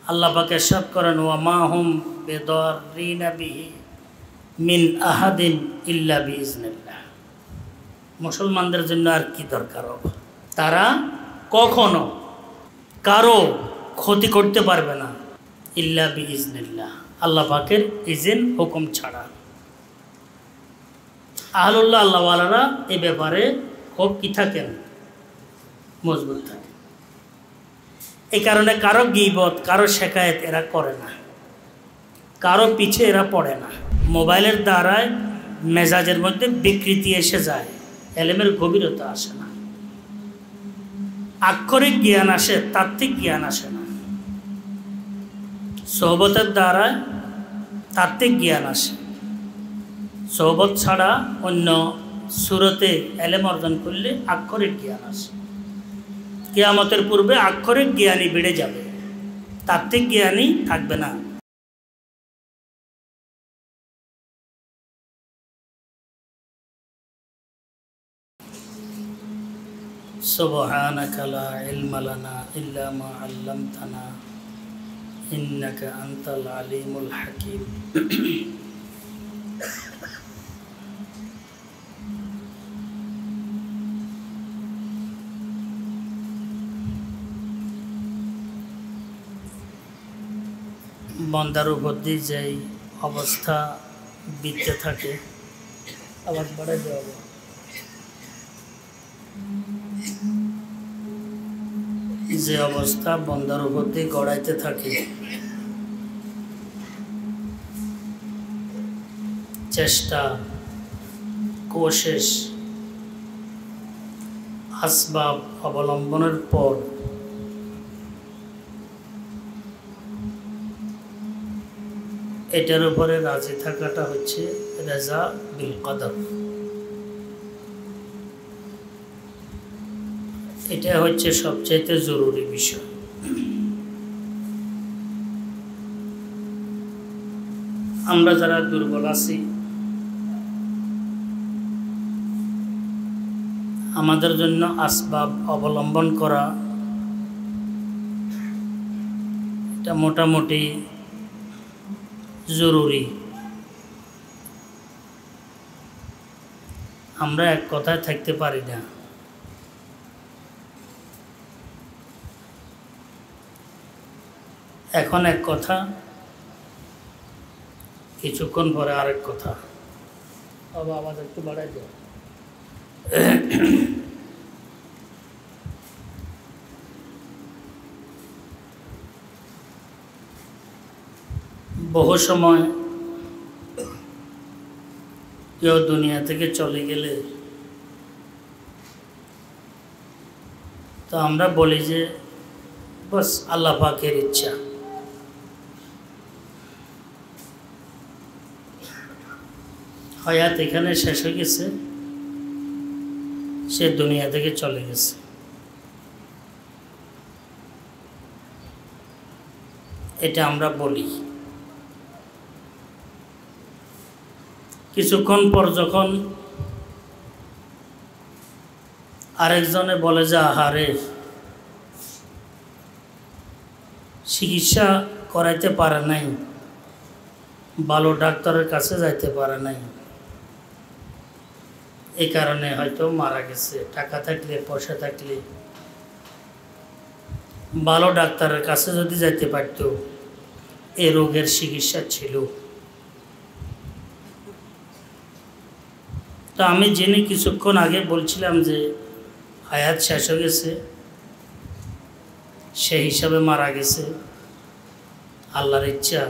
আল্লাহ পাক ইরশাদ করেন ওয়া মা হুম বিদাররিনা বিহি মিন আহাদিন ইল্লা বিইজনিল্লাহ। মুসলমানদের জন্য আর কি দরকার হবে? তারা কখনো কারো ক্ষতি করতে পারবে না ইল্লা বিইজনিল্লাহ, আল্লাহ পাকের ইজেন হুকুম ছাড়া। আহলুল্লাহ আল্লাহওয়ালারা এই ব্যাপারে খুব কি থাকেন, মজবুত থাকে। এই কারণে কারো গীবত কারো শেকায়েত এরা করে না, কারো পিছে এরা পড়ে না। মোবাইলের দ্বারায় মেজাজের মধ্যে বিকৃতি এসে যায়, এলেমের গভীরতা আসে না, আক্ষরিক জ্ঞান আসে, তাত্ত্বিক জ্ঞান আসে না। সোহবতের দ্বারা তাত্ত্বিক জ্ঞান আসে। সোহবত ছাড়া অন্য সুরতে এলেম অর্জন করলে আক্ষরিক জ্ঞান আসে। কিয়ামতের পূর্বে আক্ষরিক জ্ঞানই বেড়ে যাবে, তাত্ত্বিক জ্ঞানই থাকবে না। সুবহানাকা লা ইলমা লানা ইল্লা মা আল্লামতানা ইন্নাকা আনতাল আলিমুল হাকিম। বন্দার উপর দিয়ে যেই অবস্থা বিতে থাকে, আওয়াজ বাড়াই দেওয়া হবে, যে অবস্থা বন্দার উপর দিয়ে গড়াইতে থাকে, চেষ্টা কোশিশ আসবাব অবলম্বনের পর এটার উপরে রাজি থাকাটা হচ্ছে রেজা বিল কদর। এটা হচ্ছে সবচেয়ে জরুরি বিষয়। আমরা যারা দুর্বল আছি, আমাদের জন্য আসবাব অবলম্বন করা এটা মোটামুটি জরুরি। আমরা এক কথায় থাকতে পারি না। এখন এক কথা, কিছুক্ষণ পরে আরেক কথা। আওয়াজ একটু বাড়াই দাও। বহু সময় কেউ দুনিয়া থেকে চলে গেলে তো আমরা বলি যে বাস আল্লাহ পাকের ইচ্ছা। হায়াত এখানে শেষ হয়ে গেছে, সে দুনিয়া থেকে চলে গেছে। এটা আমরা বলি। কিছুক্ষণ পর যখন আরেকজনে বলে যে আহারে চিকিৎসা করাইতে পারে নাই, ভালো ডাক্তারের কাছে যাইতে পারে নাই, এই কারণে হয়তো মারা গেছে। টাকা থাকলে পয়সা থাকলে ভালো ডাক্তারের কাছে যদি যাইতে পারত, এই রোগের চিকিৎসা ছিল। তো আমি জেনে কিছুক্ষণ আগে বলছিলাম যে হায়াত শেষ হয়ে গেছে, সেই হিসাবে মারা গেছে, আল্লাহর ইচ্ছা।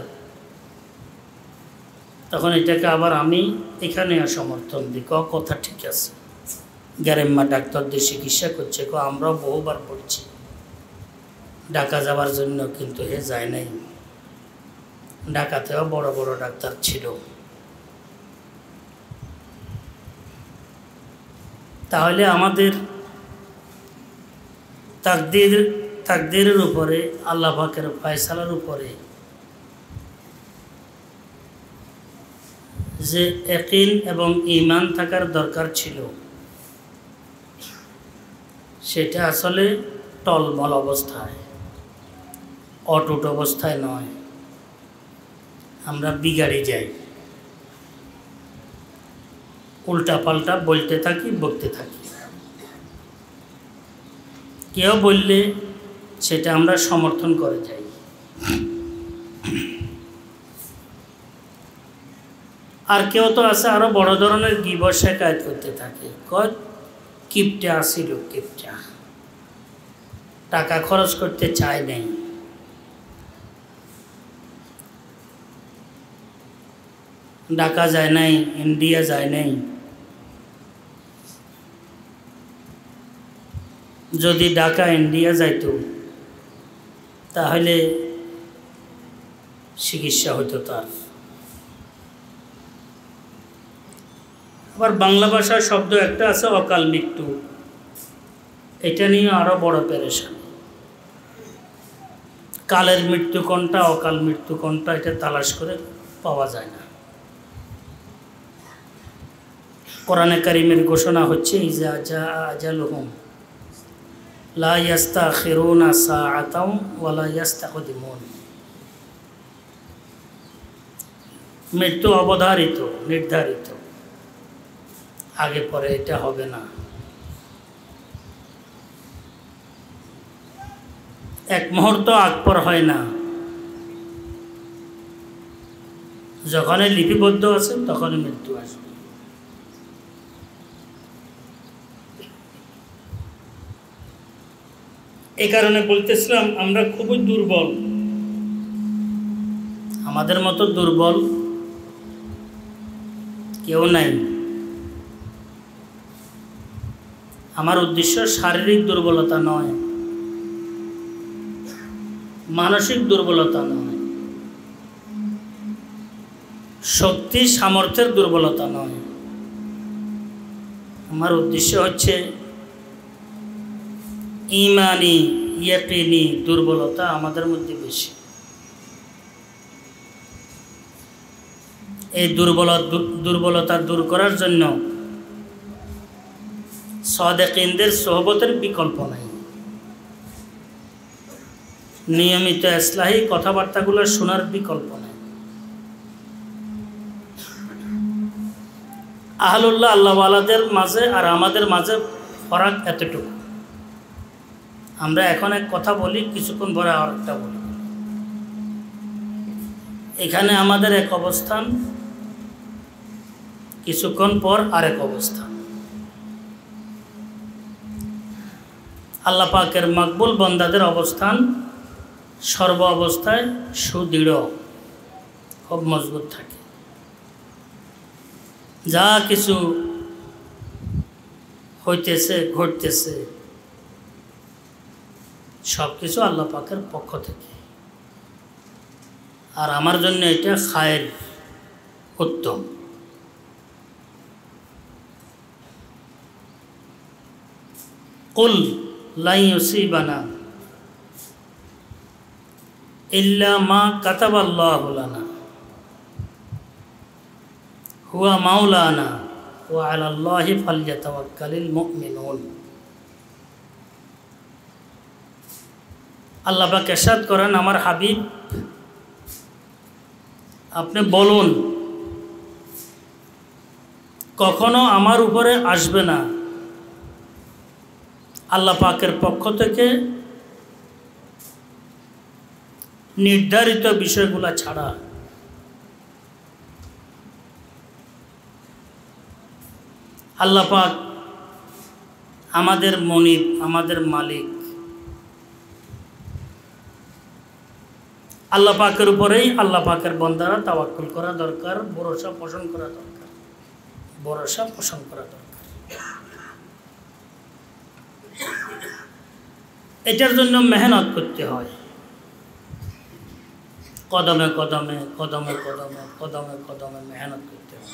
তখন এটাকে আবার আমি এখানে সমর্থন দিই, কথা ঠিক আছে, গ্যারেম্মা ডাক্তার দিয়ে চিকিৎসা করছে, আমরাও বহুবার বলছি ঢাকা যাওয়ার জন্য, কিন্তু এ যায় নাই। ঢাকাতেও বড় বড় ডাক্তার ছিল। তাহলে আমাদের তাকদীরের উপরে, আল্লাহ পাকের ফয়সালার উপরে যে ইয়াকিন এবং ঈমান থাকার দরকার ছিল, সেটা আসলে টলমল অবস্থায়, অটুট অবস্থায় নয়, আমরা বিগাড়ে যাই, উল্টা পাল্টা বলতে থাকি, বকতে থাকি। কেউ বললে সেটা আমরা সমর্থন করে যাই। আর কেউ তো আছে আরো বড় ধরনের গীবত শিকায়ত করতে থাকে, কয় কিপটা আসিল, কিপটা টাকা খরচ করতে চায় নাই, ঢাকা যায় নাই, ইন্ডিয়া যায় নাই। যদি ঢাকা ইন্ডিয়া যাইত তাহলে চিকিৎসা হতো তার। আবার বাংলা ভাষার শব্দ একটা আছে অকাল মৃত্যু, এটা নিয়ে আরো বড় পেরেশান। কালের মৃত্যু কোনটা, অকাল মৃত্যু কোনটা, এটা তালাশ করে পাওয়া যায় না। কোরআনে কারিমের ঘোষণা হচ্ছে ইজা জা আজালুহুম লা ইস্তাখিরুনা সাআতাও ওয়া লা ইস্তাকদিমুন। মৃত্যু অবধারিত, নির্ধারিত, আগে পরে এটা হবে না। এক মুহূর্ত আগ পর হয় না, যখনই লিপিবদ্ধ আছে তখনই মৃত্যু আসবে। এই কারণে বলতেছিলাম আমরা খুবই দুর্বল, আমাদের মতো দুর্বল কেউ নাই। আমার উদ্দেশ্য শারীরিক দুর্বলতা নয়, মানসিক দুর্বলতা নয়, শক্তি সামর্থ্যের দুর্বলতা নয়। আমার উদ্দেশ্য হচ্ছে ঈমানি ইয়াকিনি দুর্বলতা আমাদের মধ্যে বেশি। এই দুর্বলতা দূর করার জন্য সাদেকিনদের সোহবতের বিকল্প নাই। নিয়মিত ইসলাহি কথাবার্তাগুলো শোনার বিকল্প নাই। আহলুল্লাহ আল্লাহওয়ালাদের মাঝে আর আমাদের মাঝে ফারাক এতটুকু, আমরা এখন এক কথা বলি, কিছুক্ষণ পরে আর একটা বলি। এখানে আমাদের এক অবস্থান, কিছুক্ষণ পর আরেক অবস্থান। আল্লাহ পাকের মকবুল বান্দাদের অবস্থান সর্ব অবস্থায় সুদৃঢ়, খুব মজবুত থাকে। যা কিছু হইতেছে ঘটতেছে সব কিছু আল্লাহ পাকের পক্ষ থেকে, আর আমার জন্য এটা খায়ের, উত্তম। কুল লা ইউসিবানা ইল্লা মা কাতাবাল্লাহু লানা হুয়া মাওলানা ওয়া আলাল্লাহি ফালইয়াতাওয়াক্কালিল মুমিনুন। আল্লাহ পাক ইরশাদ করেন, আমার হাবিব আপনি বলুন কখনো আমার উপরে আসবে না আল্লাহ পাকের পক্ষ থেকে নির্ধারিত বিষয়গুলো ছাড়া। আল্লাহ পাক আমাদের মনিব, আমাদের মালিক। আল্লাহ পাকের উপরেই আল্লাহ পাকের বান্দারা তাওয়াক্কুল করা দরকার, ভরসা পোষণ করা দরকার, ভরসা পোষণ করা দরকার। এটার জন্য মেহনত করতে হয়, কদমে কদমে কদমে কদমে কদমে কদমে মেহনত করতে হয়।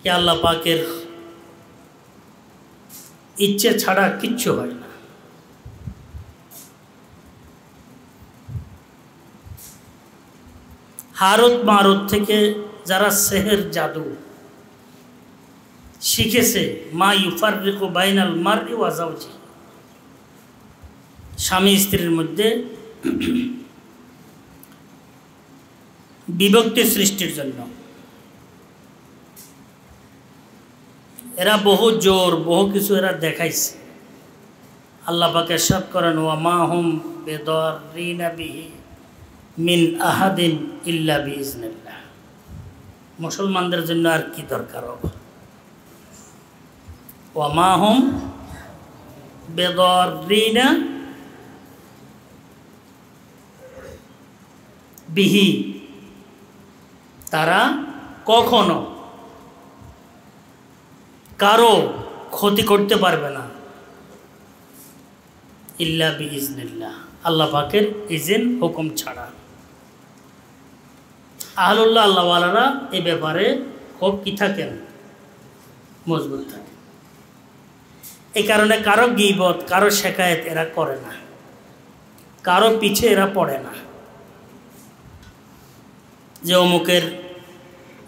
কি আল্লাহ পাকের ইচ্ছে ছাড়া কিচ্ছু হয় না। হারুত মারুত থেকে যারা সেহের জাদু শিখেছে, মা ইউফাররিকু বাইনাল মারই ওয়া যাওজি, স্বামী স্ত্রীর মধ্যে বিভক্তি সৃষ্টির জন্য। এরা বহু জোর বহু কিছু এরা দেখাইছে। আল্লাহ পাক ইরশাদ করেন, ওয়া মা হুম বিদাররিনা বিহি মিন আহাদিন ইল্লা বিইজনিল্লাহ। মুসলমানদের জন্য আর কি দরকার হবে? ওয়া মা হুম বিদাররিনা বিহি, তারা কখনো কারো ক্ষতি করতে পারবে না, ইল্লা বিইজনিল্লাহ, আল্লাহ পাকের ইজেন হুকুম ছাড়া। আহলুল্লাহ আল্লাহওয়ালারা এই ব্যাপারে খুব কি থাকেন, মজবুত থাকে। এই কারণে কারো গীবত কারো শেকায়েত এরা করে না, কারো পিছে এরা পড়ে না যে অমুকের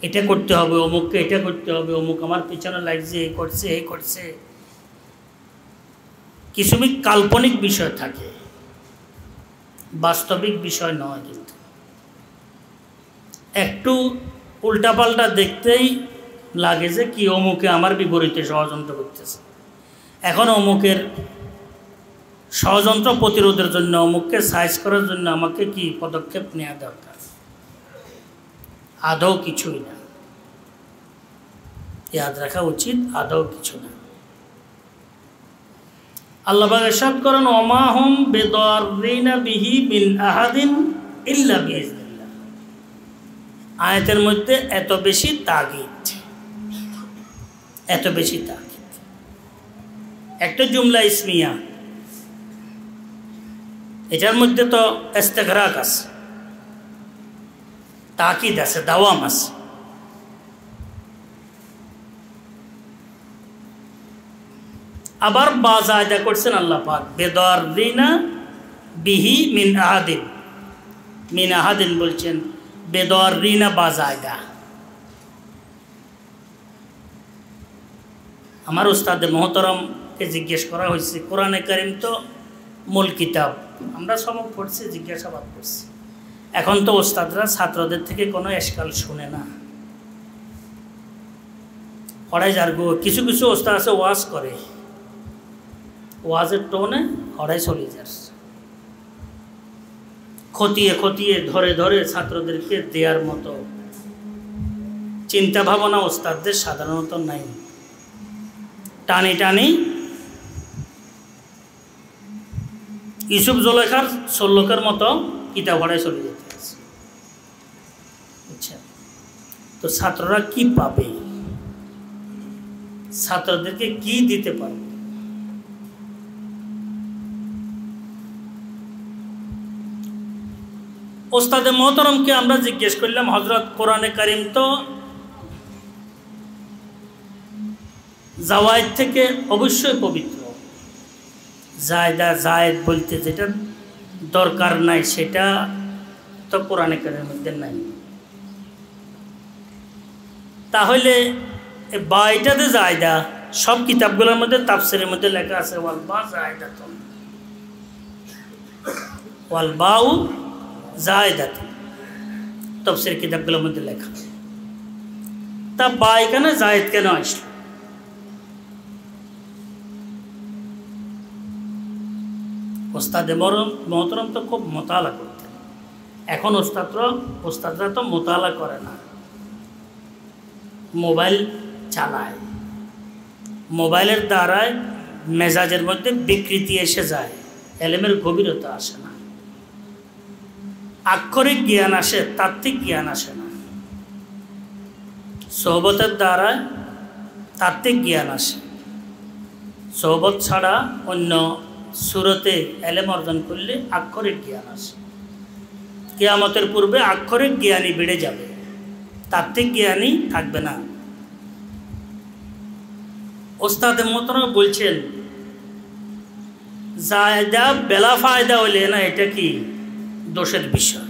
এটা করতে হবে, অমুককে এটা করতে হবে, অমুক আমার পিছনে লাগছে, এই করছে এই করছে। কিছু কাল্পনিক বিষয় থাকে, বাস্তবিক বিষয় নয়। কিন্তু একটু উল্টাপাল্টা দেখতেই লাগে যে কি অমুকে আমার বিপরীতে ষড়যন্ত্র করতেছে, এখন অমুকের ষড়যন্ত্র প্রতিরোধের জন্য, অমুককে সাইজ করার জন্য আমাকে কি পদক্ষেপ নেওয়া দরকার? আদৌ কিছুই না, ইয়াদ রাখা উচিত, আদৌ কিছু না। আল্লাহ পাক ইরশাদ করেন, ওয়া মা হুম বিদাররিনা বিহি মিন আহাদিন ইল্লা বিইজনিল্লাহ। আয়াতের মধ্যে এত বেশি তাগিদ, এত বেশি তাগিদ। একটা জুমলা ইসমিয়া, এটার মধ্যে তো ইস্তিগরাক আছে, তাকিদ আছে, দাওয়াম আছে। আবার বাজায়দা করছেন আল্লাহ পাক, বিদাররিনা বিহি মিন আহাদিন। মিন আহাদিন বলছেন, বিদাররিনা বাজায়দা। আমার উস্তাদে মোহতরমকে জিজ্ঞেস করা হয়েছে, কোরআনে কারিম তো মূল কিতাব, আমরা সবক পড়ছি, জিজ্ঞাসাবাদ করছি। এখন তো ওস্তাদরা ছাত্রদের থেকে কোনো এশকাল শুনে না, হড়াই যার গো। কিছু কিছু ওস্তাদ আছে ওয়াজ করে, ওয়াজের টোনে হড়াই চলে যাচ্ছে, খতিয়ে খতিয়ে ধরে ধরে ছাত্রদেরকে দেওয়ার মতো চিন্তা ভাবনা ওস্তাদদের সাধারণত নাই। টানি টানি ইউসুফ জুলেখার ষোলকের মতো কিতাব হড়াই চলে যেতে আছে। আচ্ছা, তো ছাত্ররা কি পাবে? ছাত্রদেরকে কি দিতে পারবে? ওস্তাদে মোহতরমকে আমরা জিজ্ঞেস করলাম, হযরত কোরআনে কারিম তো জাওয়ায়েদ থেকে অবশ্যই পবিত্র, জায়দা জায়েদ বলতে যেটা দরকার নাই সেটা তো কোরআনে কারিমের মধ্যে নাই। তাহলে বাইটাতে জায়দা সব কিতাবগুলোর মধ্যে তাফসীরের মধ্যে লেখা আছে, ওয়াল বা জায়দাতুন, ওয়াল বাউ জায়দাতুন, তাফসীর কিতাবগুলোর মধ্যে লেখা। তা বা এখানে জায়েদ কেন আসলো? ওস্তাদে মোহতরম তো খুব মোতালা করতেন, এখন ওস্তাদরা তো মোতালা করে না, মোবাইল চালায়। মোবাইলের দ্বারায় মেজাজের মধ্যে বিকৃতি এসে যায়, এলেমের গভীরতা আসে না, আক্ষরিক জ্ঞান আসে, তাত্ত্বিক জ্ঞান আসে না। সোহবতের দ্বারা তাত্ত্বিক জ্ঞান আসে, সোহবত ছাড়া অন্য সুরতে এলেম অর্জন করলে আক্ষরিক জ্ঞান আসে। কিয়ামতের পূর্বে আক্ষরিক জ্ঞানই বেড়ে যাবে, তাত্ত্বিক জ্ঞানই থাকবে না। ওস্তাদে মোহতরম বলছেন, জায়দা বেলা ফায়দা হইলে না, এটা কি দোষের বিষয়?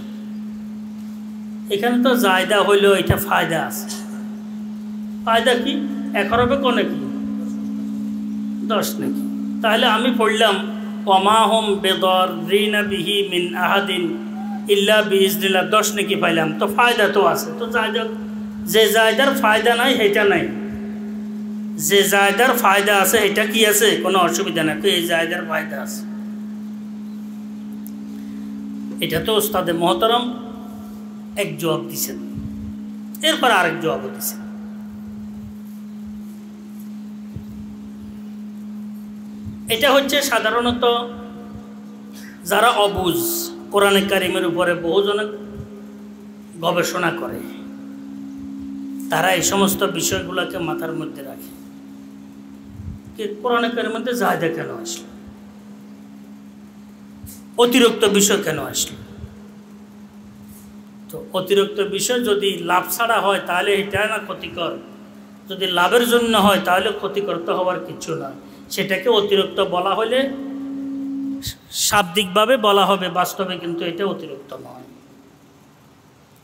এখানে তো জায়দা হইল, এটা ফায়দা আছে। ফায়দা কি? 1 হরফে কোনে কি 10 নাকি? তাহলে আমি পড়লাম ওমা হুম বিদররিনা বিহি মিন আহাদিন ইল্লা বিইজনিল্লাহ 10 নাকি পাইলাম। তো ফায়দা তো আছে, তো যে জায়দার ফায়দা নাই সেটা নাই, যে জায়দার ফায়দা আছে এটা কি আছে, কোনো অসুবিধা নাই, এই জায়দার ফায়দা আছে। এটা তো ওস্তাদে মহতরম এক জবাব দিছেন, এরপর আরেক জবাবও দিছেন। এটা হচ্ছে সাধারণত যারা অবুঝ, কোরআনে কারিমের উপরে বহুজনে গবেষণা করে, তারা এই সমস্ত বিষয়গুলোকে মাথার মধ্যে রাখে। কি কোরআনে কারিমের মধ্যে জায়দা কেন আসলো, অতিরিক্ত বিষয় কেন আসলো? তো অতিরিক্ত বিষয় যদি লাভ ছাড়া হয় তাহলে এটা না ক্ষতিকর, যদি লাভের জন্য হয় তাহলে ক্ষতিকর তো হওয়ার কিছু নয়। সেটাকে অতিরিক্ত বলা হলে শাব্দিকভাবে বলা হবে, বাস্তবে কিন্তু এটা অতিরিক্ত নয়।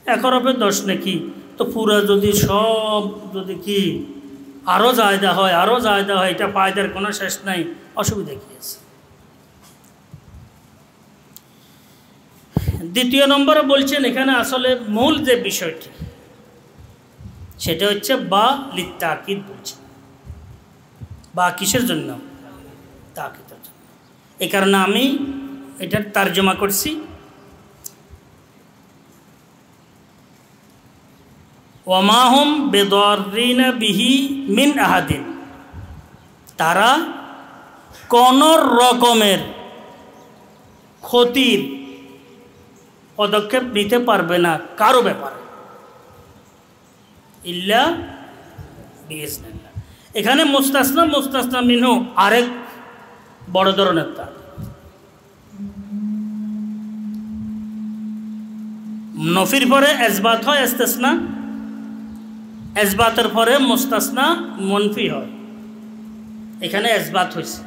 11 নাকি, তো পুরা যদি সব যদি কি আরও জায়দা হয়, আরও জায়দা হয়, এটা ফায়দার কোনো শেষ নাই, অসুবিধা কি আছে? দ্বিতীয় নম্বরে বলছেন এখানে আসলে মূল যে বিষয়টি সেটা হচ্ছে বা লিত্তাকিদ বলছেন। বা কিসের জন্য? তাকিদের জন্য। এই কারণে আমি এটার তরজমা করছি ওমা হুম বিদররিনা বিহি মিন আহাদিন, তারা কোন রকমের ক্ষতির পদক্ষেপ নিতে পারবে না কারো ব্যাপারে, ইল্লা বিইজনিল্লাহ। এখানে মুস্তাসনা, মুস্তাসনা মিনহু আরেক বড় ধরনের তার। নফির পরে ইসবাত হয় ইস্তিসনা, ইসবাতের পরে মুস্তাসনা মনফি হয়। এখানে ইসবাত হয়েছে,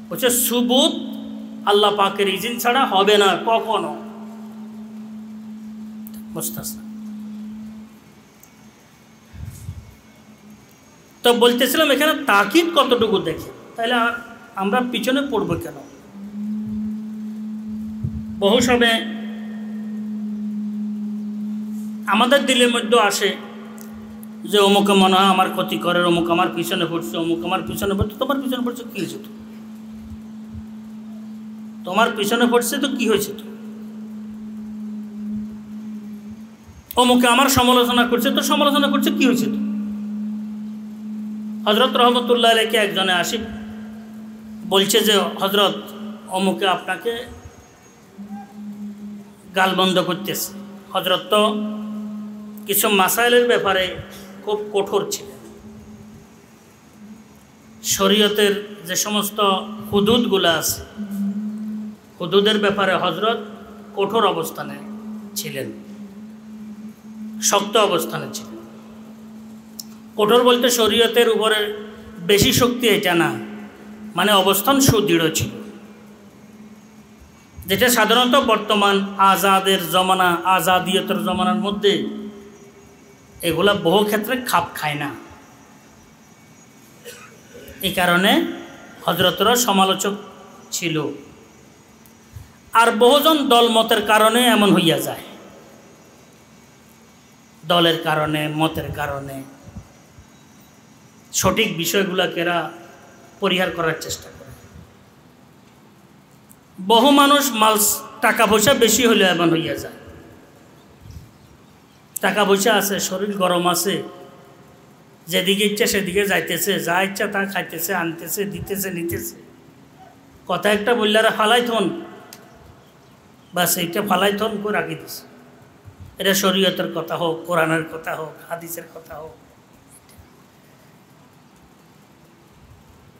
বলছে সুবুত আল্লাহ পাকের ইজিন ছাড়া হবে না কখনো, মুস্তাসনা। তো বলতেছিলাম এখানে তাকিদ কতটুকু দেখে, তাহলে আমরা পিছনে পড়ব কেন? বহু সময় আমাদের দিলের মধ্যে আসে যে অমুকে মনে হয় আমার ক্ষতি করে, অমুক আমার পিছনে পড়ছে, অমুক আমার পিছনে পড়ছে। তোমার পিছনে পড়ছে কী হয়েছে? তো তোমার পিছনে পড়ছে তো কী হয়েছে? তো অমুকে আমার সমালোচনা করছে, তো সমালোচনা করছে কী হয়েছে? তো হজরত রহমতুল্লাহ আলাইকে একজনে আসি বলছে যে হজরত অমুকে আপনাকে গালবন্ধ করতেছে। হজরত তো কিছু মাসাইলের ব্যাপারে খুব কঠোর ছিলেন, শরীয়তের যে সমস্ত হুদুদগুলো আছে হুদুদের ব্যাপারে হজরত কঠোর অবস্থানে ছিলেন, শক্ত অবস্থানে ছিলেন। কঠোর বলতে শরীয়তের উপরে বেশি শক্তি এটা না, মানে অবস্থান সুদৃঢ় ছিল, যেটা সাধারণত বর্তমান আজাদের জমানা, আজাদিয়তের জমানার মধ্যে এগুলা বহু ক্ষেত্রে খাপ খায় না। এই কারণে হজরতরা সমালোচক ছিল। আর বহুজন দলমতের কারণে এমন হইয়া যায়, দলের কারণে, মতের কারণে সঠিক বিষয়গুলোকে এরা পরিহার করার চেষ্টা করে। বহু মানুষ টাকা পয়সা বেশি হলে এমন হইয়া যায়, টাকা পয়সা আছে, শরীর গরম আছে, যেদিকে ইচ্ছা সেদিকে যাইতেছে, যা ইচ্ছা তা খাইতেছে, আনতেছে, দিতেছে, নিতেছে। কথা একটা বললারা ফালাই থন, বাস এইটা ফালাই থন করে রাখি দিছে। এটা শরীয়তের কথা হোক, কোরআনের কথা হোক, হাদিসের কথা হোক।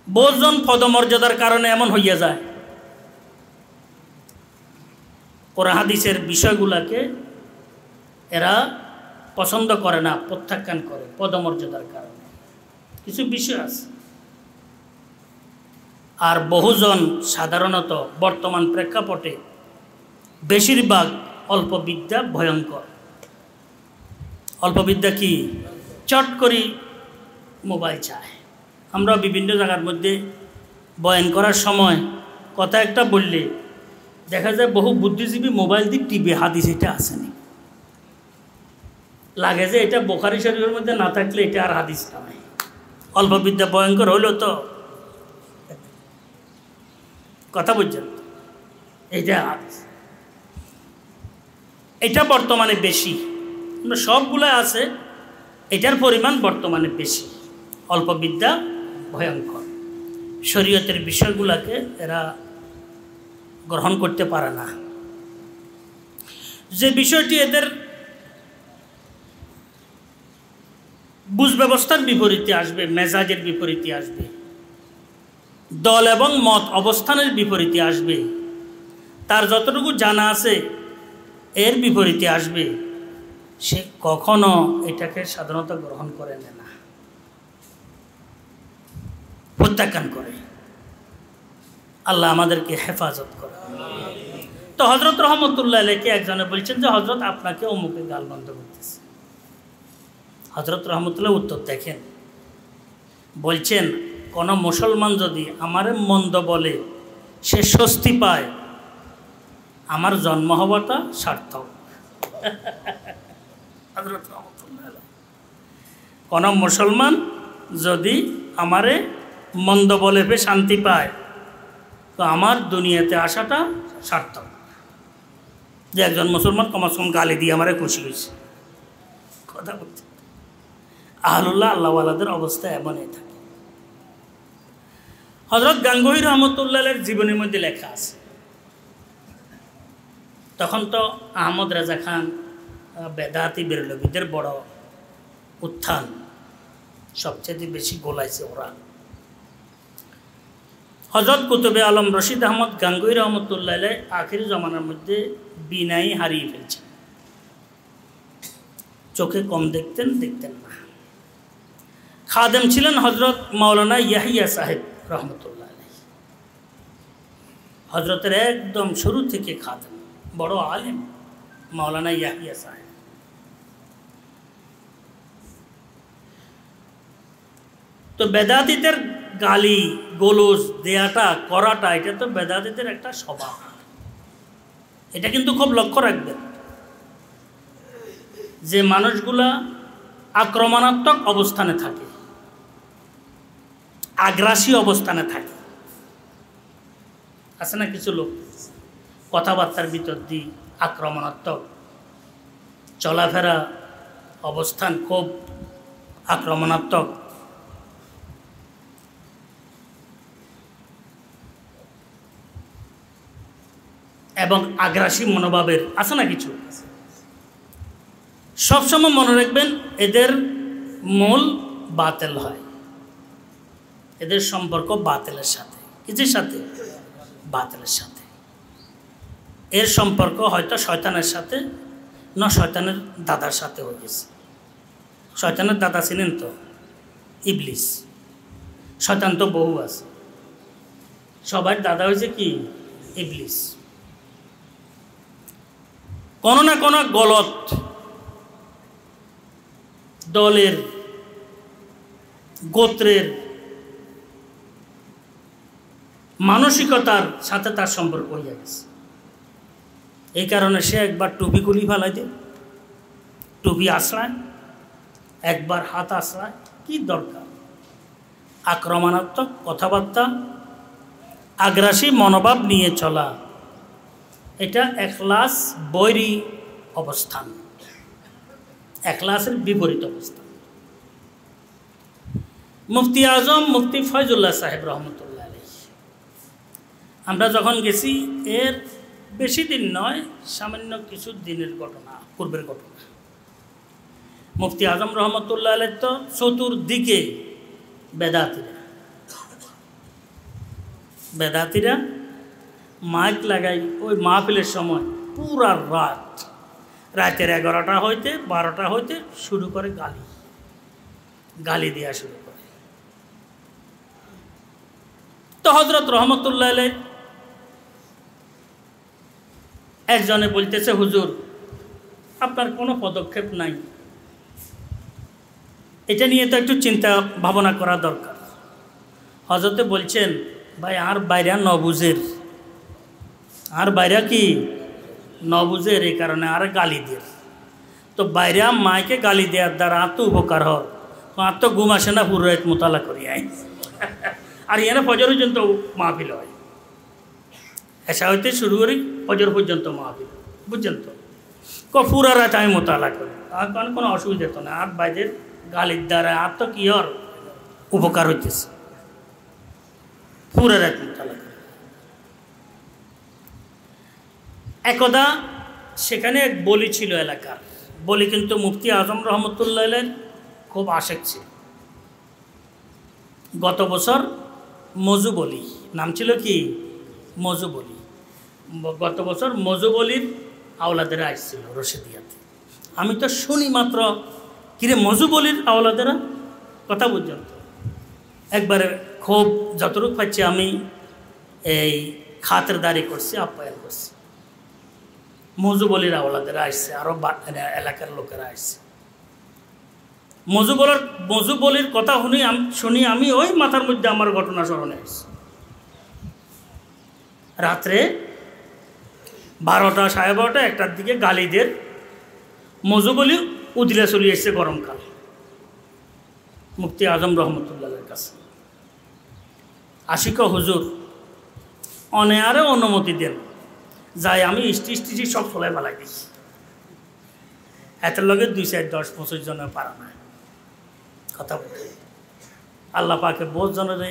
বহুজন পদমর্যাদার কারণে এমন হইয়া যায়, কোরআন হাদিসের বিষয়গুলোকে এরা পছন্দ করে না, প্রত্যাখ্যান করে পদমর্যাদার কারণে। কিছু বিষয় আছে। আর বহুজন সাধারণত বর্তমান প্রেক্ষাপটে বেশিরভাগ অল্পবিদ্যা ভয়ঙ্কর। অল্পবিদ্যা কি? চট করি মোবাইল চায়। আমরা বিভিন্ন জায়গার মধ্যে বয়ান করার সময় কথা একটা বললে দেখা যায় বহু বুদ্ধিজীবী মোবাইল দিয়ে টিভি হাদিস এটা আসেনি, লাগে যে এটা বুখারী শরীফের মধ্যে না থাকলে এটা আর হাদিস নয়। অল্প বিদ্যা ভয়ঙ্কর হইল তো, কথা বুঝছেন? এটা হাদিস, এটা বর্তমানে বেশি, সবগুলো আছে, এটার পরিমাণ বর্তমানে বেশি। অল্প বিদ্যা ভয়ঙ্কর, শরীয়তের বিষয়গুলোকে এরা গ্রহণ করতে পারে না। যে বিষয়টি এদের বুঝ ব্যবস্থার বিপরীতে আসবে, মেজাজের বিপরীতে আসবে, দল এবং মত অবস্থানের বিপরীতে আসবে, তার যতটুকু জানা আছে এর বিপরীতে আসবে, সে কখনো এটাকে সাধারণত গ্রহণ করে নেয় না, প্রত্যাখ্যান করে। আল্লাহ আমাদেরকে হেফাজত করে। তো হযরত রহমতুল্লাহ আলাইহি একজনে বলছেন যে হযরত আপনাকে অমুকে গালমন্দ করতেছে। হযরত রহমতুল্লাহ উত্তর দেখেন, বলছেন কোন মুসলমান যদি আমারে মন্দ বলে সে স্বস্তি পায়, আমার জন্ম হওয়াটা সার্থক। হযরত রহমতুল্লাহ আলাইহি, কোন মুসলমান যদি আমারে মন্দ বলে শান্তি পায় তো আমার দুনিয়াতে আসাটা সার্থক। যে একজন মুসলমান কমসে কম গালি দিয়ে আমারে খুশি হয়েছে, কথা বলছে। আহলুল্লাহ আল্লাহওয়ালাদের অবস্থা এমনই থাকে। হযরত গাঙ্গুহি রহমতুল্লাহের জীবনের মধ্যে লেখা আছে, তখন তো আহমদ রাজা খান বেদাতি বেরলভীদের বড় উত্থান, সবচেয়ে বেশি গোলাইছে ওরা। হযরত কুতুবে আলম রশিদ আহমদ গাঙ্গুহি রহমতুল্লাহ আলাইহি আখির জমানার মধ্যে বিনাই হারিয়ে ফেলছেন, চোখে কম দেখতেন, দেখতেন না। খাদেম ছিলেন হযরত মাওলানা ইয়াহিয়া সাহেব রহমতুল্লাহ আলাইহি, হযরতের একদম শুরু থেকে খাদেম, বড় আলেম মাওলানা ইয়াহিয়া সাহেব। তো বেদাতীদের গালি গোলজ দেয়াটা করাটা এটা তো বেদাতীদের একটা স্বভাব, এটা কিন্তু খুব লক্ষ্য রাখবেন যে মানুষগুলা আক্রমণাত্মক অবস্থানে থাকে, আগ্রাসী অবস্থানে থাকে, আছে না কিছু লোক কথাবার্তার ভিতর দিয়ে আক্রমণাত্মক, চলাফেরা অবস্থান খুব আক্রমণাত্মক। এবং আগ্রাসী মনোভাবের আছে না কিছু। সবসময় মনে রাখবেন এদের মূল বাতিল হয়, এদের সম্পর্ক বাতিলের সাথে। কিছুর সাথে? বাতিলের সাথে। এর সম্পর্ক হয়তো শয়তানের সাথে, না শয়তানের দাদার সাথে হয়ে গেছে। শয়তানের দাদা ছিলেন তো ইবলিস, শয়তান তো বহু আছে, সবার দাদা হয়েছে কি? ইবলিস। কোনো না কোনো গলত দলের, গোত্রের মানসিকতার সাথে তার সম্পর্ক হয়ে গেছে। এই কারণে সে একবার টুপি খুলি ফেলাই দেয়, টুপি আশ্রয়, একবার হাত আশ্রয়। কি দরকার? আক্রমণাত্মক কথাবার্তা, আগ্রাসী মনোভাব নিয়ে চলা, এটা এখলাস বৈরী অবস্থান, এখলাসের বিপরীত অবস্থান। মুফতি আজম মুফতি ফয়জুল্লাহ সাহেব রহমতুল্লাহ আলাইহি, আমরা যখন গেছি এর বেশি দিন নয়, সামান্য কিছু দিনের ঘটনা, পূর্বের ঘটনা। মুফতি আজম রহমতুল্লাহ আলাইহি তো চতুর্দিকে বেদাতিরা মাইক লাগাই ওই মাহফিলের সময় পুরা রাতের 11টা হইতে 12টা হইতে শুরু করে গালি দেওয়া শুরু করে। তো হযরত রহমতুল্লাহ আলাইহি একজনে বলতেছে, হুজুর আপনার কোনো পদক্ষেপ নাই, এটা নিয়ে তো একটু চিন্তা ভাবনা করা দরকার। হযরতে বলছেন, ভাই আর বাইরে নবুজের আর বাইরা কি নবুঝের এই কারণে আর গালি দিয়ে তো বাইরা মাইকে গালি দেওয়ার দ্বারা আর তো উপকার হয় আর তো ঘুম আসে না পুরো রাত মোতালা করি আই আর এনে ফজর পর্যন্ত মাহফিল হয় এসা হইতে শুরু করি ফজর পর্যন্ত মাহফিল বুঝছেন তো পুরা রাত আমি মোতালা করি আর কোনো অসুবিধা তো না আর বাইরের গালির দ্বারা আর তো কি আর উপকার হইতেছে পুরা রাত মোতালা করি একদা সেখানে এক বলি ছিল এলাকার বলি কিন্তু মুফতি আজম রহমতুল্লাহ খুব আশেক ছিল গত বছর মজু বলি নাম ছিল কি মজু বলি গত বছর মজু বলির আওলাদেরা আসছিল রশিদিয়াতে আমি তো শুনি মাত্র কিরে মজু বলির আওলাদেরা কথা বুঝছেন তো একবারে খুব যতটুকু পাচ্ছি আমি এই খাতিরদারি করছি আপ্যায়ন করছি মজু বলির আওলাদেরা আসছে আরও এলাকার লোকেরা আসছে মজু বলির কথা শুনি আমি ওই মাথার মধ্যে আমার ঘটনা স্মরণে আসছে রাত্রে 12টা 12:30 একটার দিকে গালিদের মজু বলি উদিলে চলে এসছে গরমকাল মুফতি আজম রহমতুল্লাহের কাছে আশিক হুজুর অনেয়ারে অনুমতি দেন যাই আমি স্টিচি সব ফলাই ফেলাই দিচ্ছি এতের লগে 2 4 10 25 জনের পারা না কথা বলে আল্লাহ পাকে বহুত জনের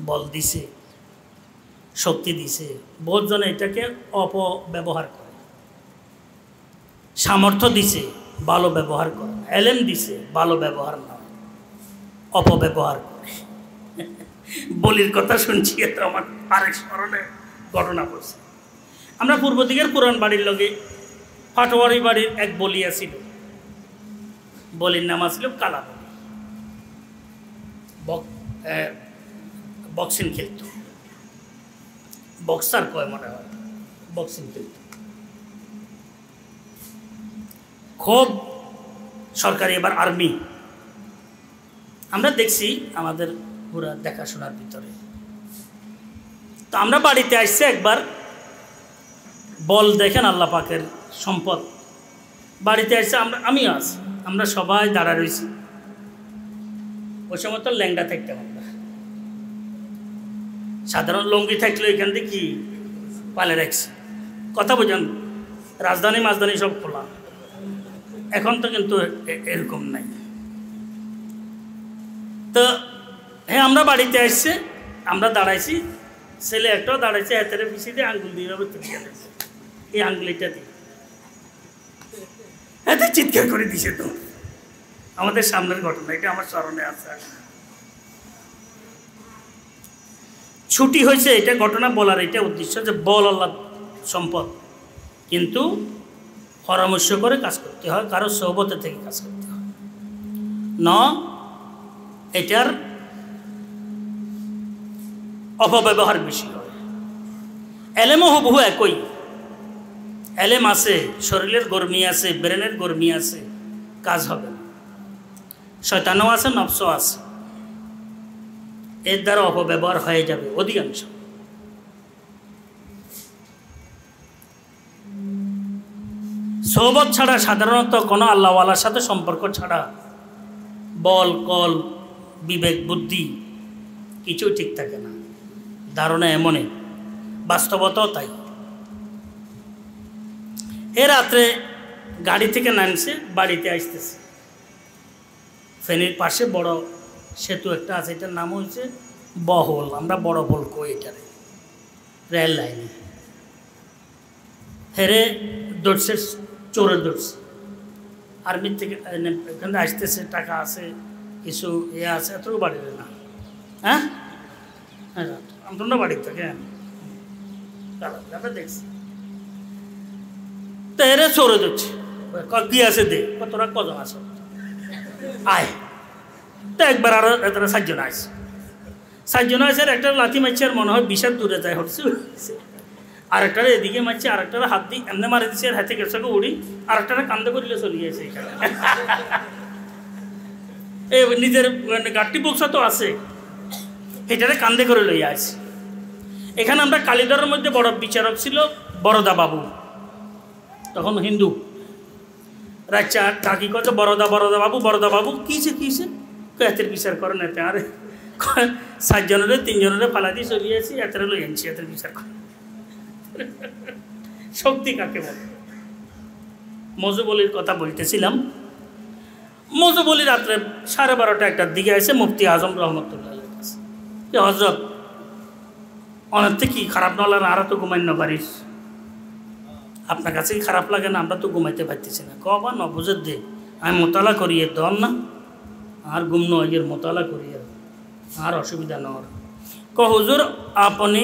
বল দিছে শক্তি দিছে বহুত জন এটাকে অপব্যবহার করে সামর্থ্য দিছে ভালো ব্যবহার করে এলেম দিছে ভালো ব্যবহার না অপব্যবহার করে বলির কথা শুনছি এত আমার আরেক স্মরণে ঘটনা পড়ছে আমরা পূর্ব দিকের পুরান বাড়ির লগে ফাটোয়ারি বাড়ির এক বলিয়া ছিল বলির নাম ছিল কালা বলি বক্সিং খেলত বক্সার কয় মনে হয় বক্সিং খেলত খুব সরকারি এবার আর্মি আমরা দেখছি আমাদের পুরা দেখাশোনার ভিতরে তো আমরা বাড়িতে আসছি একবার বল দেখেন আল্লাহ পাকের সম্পদ বাড়িতে আসছে আমি আছি আমরা সবাই দাঁড়া রয়েছি ওই সময় তো ল্যাংড়া থাকতাম আমরা সাধারণ লঙ্গি থাকলে এখান থেকে কি পালে রাখছি কথা বোঝেন রাজধানী মাজধানী সব খোলা এখন তো কিন্তু এরকম নাই তো হ্যাঁ আমরা বাড়িতে আসছে আমরা দাঁড়াইছি ছেলে একটাও দাঁড়াইছে হাতের পিছিয়ে দিয়ে আঙ্গুল দিয়ে এই আঙ্গুলিটা দিয়ে এত চিৎকার করে দিছে তো আমাদের সামনের ঘটনা এটা আমার স্মরণে আছে ছুটি হয়েছে এটা ঘটনা বলার এটা উদ্দেশ্য যে বল আল্লাহ সম্পদ কিন্তু পরামর্শ করে কাজ করতে হয় কারো সহবতে থেকে কাজ করতে হয় এটার অপব্যবহার বেশি হয় এলেমও হুবহু একই এলেম আছে শরীরের গরমি আছে ব্রেনের গরমি আছে কাজ হবে না শয়তানও আছে নফসও আছে এর দ্বারা অপব্যবহার হয়ে যাবে অধিকাংশ সোহবত ছাড়া সাধারণত কোনো আল্লাহওয়ালার সাথে সম্পর্ক ছাড়া বল কল বিবেক বুদ্ধি কিছুই ঠিক থাকে না ধারণা এমনই বাস্তবতাও তাই এ রাত্রে গাড়ি থেকে নামছে বাড়িতে আসতেছে ফেনীর পাশে বড় সেতু একটা আছে এটার নাম হচ্ছে বহল আমরা বড় বল কই এটারে রেল লাইনে হেরে দৌড়ছে চোরে দৌড়ছে আর্মির থেকে এখানে আসতেছে টাকা আছে কিছু আছে এতটুকু বাড়িতে না হ্যাঁ হ্যাঁ আমরা বাড়ির থেকে দেখছি তো হেরে চোরে দৌড়ছে কি আছে দে তোরা কজন আছো আয় তো একবার আরো তারা 7 জন আসছে 7 জন আসে একটা লাথি মারছে আর মনে হয় বিশাল দূরে যায় হচ্ছে আরেকটারে এদিকে মারছে আরেকটারে হাত দিয়ে এমনি মারি দিচ্ছে আর হাতে গেছে উড়ি আরেকটারে কান্দে করিলে চলে গেছে এখানে এই নিজের গাড়ি বক্সা তো আছে এটারে কান্দে করে লইয়া আসে এখানে আমরা কালীদরের মধ্যে বড় বিচারক ছিল বরদা বাবু, তখন হিন্দু। রাচ্চা কাকি কত বরদা বরদা বাবু কিসে এতের বিচার করেন এতে, আরে 7 জনের 3 জনের ফালা দিয়ে চলিয়েছি, এতের লই আনছি, এতের বিচার করে। শক্তি কাকে বলে? মজুবলির কথা বলতেছিলাম। মজুবলি রাত্রে 12:30 একটার দিকে আসে মুফতি আজম রহমতুল্লাহ কাছে, যে হজরত অনেক থেকে কি খারাপ না হলে আরো তো ঘুমাই না পারিস, আপনার কাছে কি খারাপ লাগে না? আমরা তো ঘুমাইতে পারতেছি না। কবা ন বুঝে দে, আমি মোতালা করিয়ে দন না, আর গুম নয়ের মোতালা করিয়ে, আর অসুবিধা নর। হুজুর আপনি